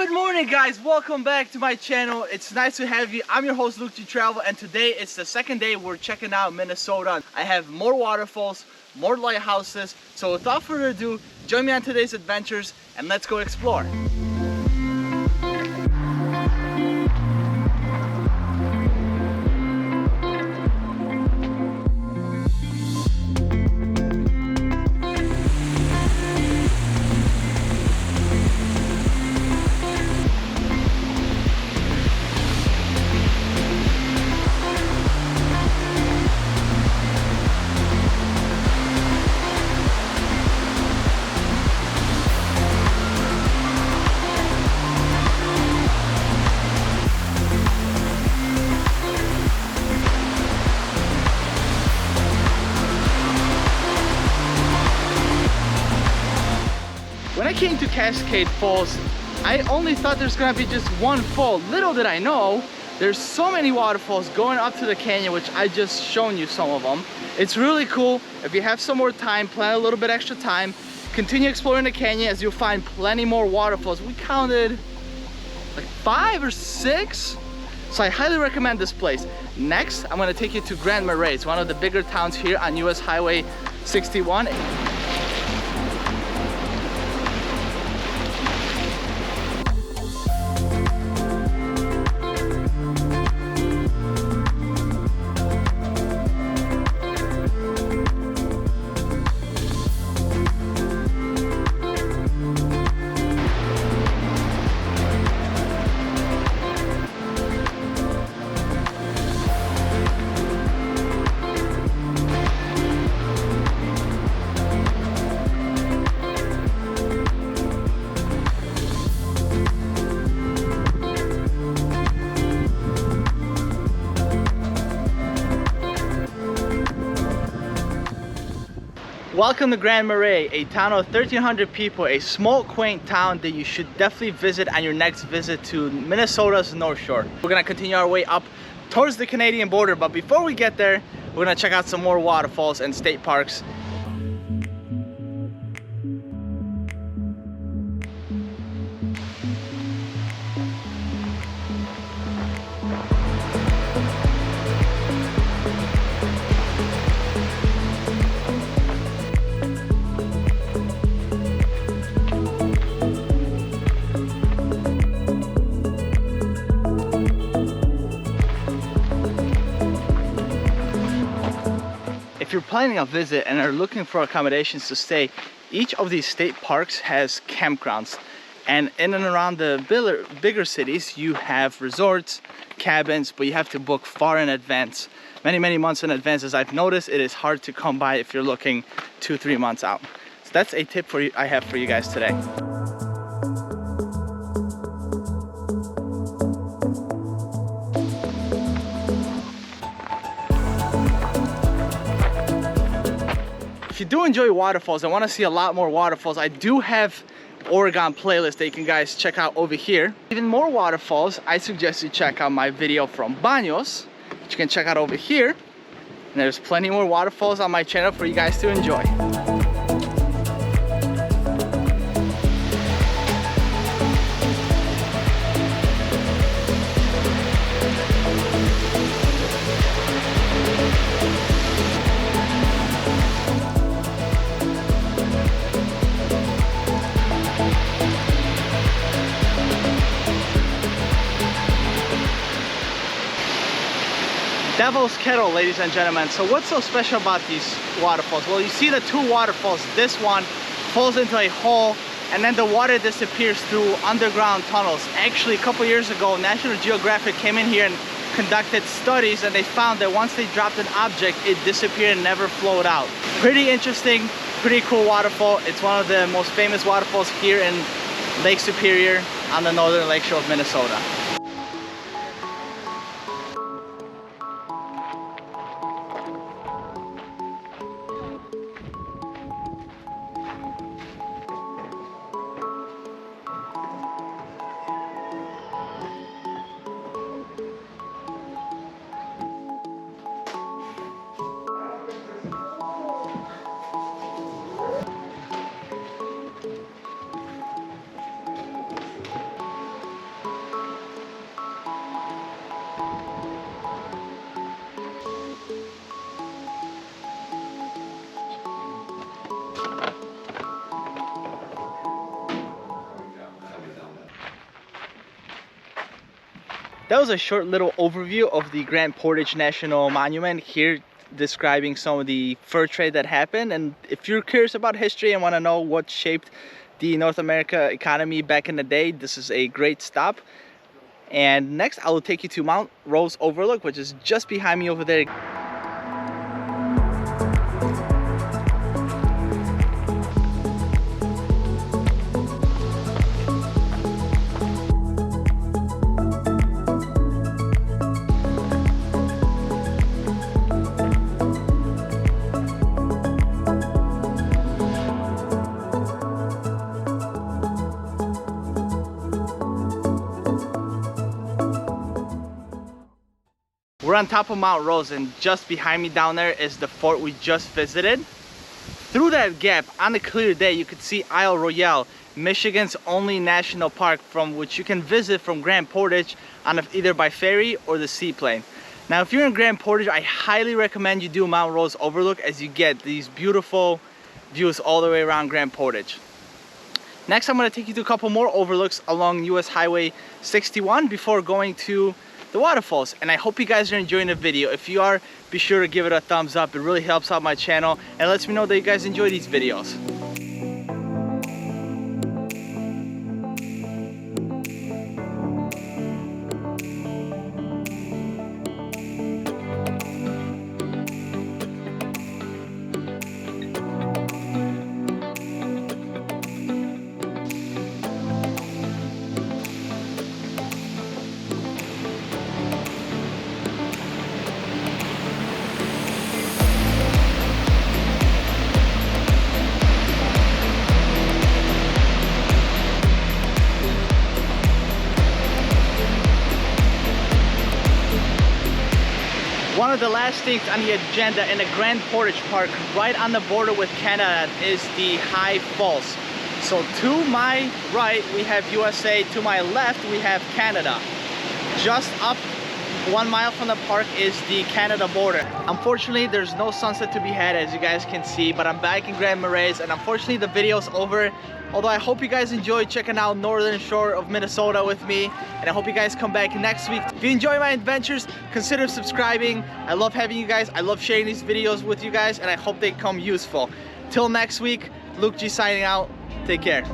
Good morning guys, welcome back to my channel. It's nice to have you. I'm your host Luke G Travel, and today it's the second day we're checking out Minnesota. I have more waterfalls, more lighthouses, so without further ado, join me on today's adventures and let's go explore. When I came to Cascade Falls, I only thought there's gonna be just one fall. Little did I know, there's so many waterfalls going up to the canyon, which I just shown you some of them. It's really cool. If you have some more time, plan a little bit extra time, continue exploring the canyon as you'll find plenty more waterfalls. We counted like 5 or 6. So I highly recommend this place. Next, I'm gonna take you to Grand Marais. It's one of the bigger towns here on US Highway 61. Welcome to Grand Marais, a town of 1,300 people, a small, quaint town that you should definitely visit on your next visit to Minnesota's North Shore. We're gonna continue our way up towards the Canadian border, but before we get there, we're gonna check out some more waterfalls and state parks. If you're planning a visit and are looking for accommodations to stay, each of these state parks has campgrounds. And in and around the bigger cities, you have resorts, cabins, but you have to book far in advance. Many months in advance. As I've noticed, it is hard to come by if you're looking 2-3 months out. So that's a tip I have for you guys today. If you do enjoy waterfalls and want to see a lot more waterfalls, I do have Oregon playlist that you can guys check out over here. Even more waterfalls, I suggest you check out my video from Baños, which you can check out over here. And there's plenty more waterfalls on my channel for you guys to enjoy. Devil's Kettle, ladies and gentlemen. So what's so special about these waterfalls? Well, you see the 2 waterfalls. This one falls into a hole and then the water disappears through underground tunnels. Actually, a couple years ago, National Geographic came in here and conducted studies, and they found that once they dropped an object, it disappeared and never flowed out. Pretty interesting, pretty cool waterfall. It's one of the most famous waterfalls here in Lake Superior on the northern lakeshore of Minnesota. that was a short little overview of the Grand Portage National Monument here, describing some of the fur trade that happened. And if you're curious about history and want to know what shaped the North America economy back in the day, this is a great stop. And next I will take you to Mount Rose Overlook, which is just behind me over there. We're on top of Mount Rose, and just behind me down there is the fort we just visited. Through that gap, on a clear day, you could see Isle Royale, Michigan's only national park, from which you can visit from Grand Portage on either by ferry or the seaplane. Now, if you're in Grand Portage, I highly recommend you do Mount Rose Overlook, as you get these beautiful views all the way around Grand Portage. Next, I'm going to take you to a couple more overlooks along US Highway 61 before going to the waterfalls. And I hope you guys are enjoying the video. If you are, be sure to give it a thumbs up. It really helps out my channel and lets me know that you guys enjoy these videos. One of the last things on the agenda in the Grand Portage Park, right on the border with Canada, is the High Falls. So to my right we have USA, to my left we have Canada. Just up 1 mile from the park is the Canada border. Unfortunately, there's no sunset to be had, as you guys can see, but I'm back in Grand Marais, and unfortunately the video's over. Although I hope you guys enjoyed checking out northern shore of Minnesota with me, and I hope you guys come back next week. If you enjoy my adventures, consider subscribing. I love having you guys. I love sharing these videos with you guys, and I hope they come useful. Till next week, Luke G signing out. Take care.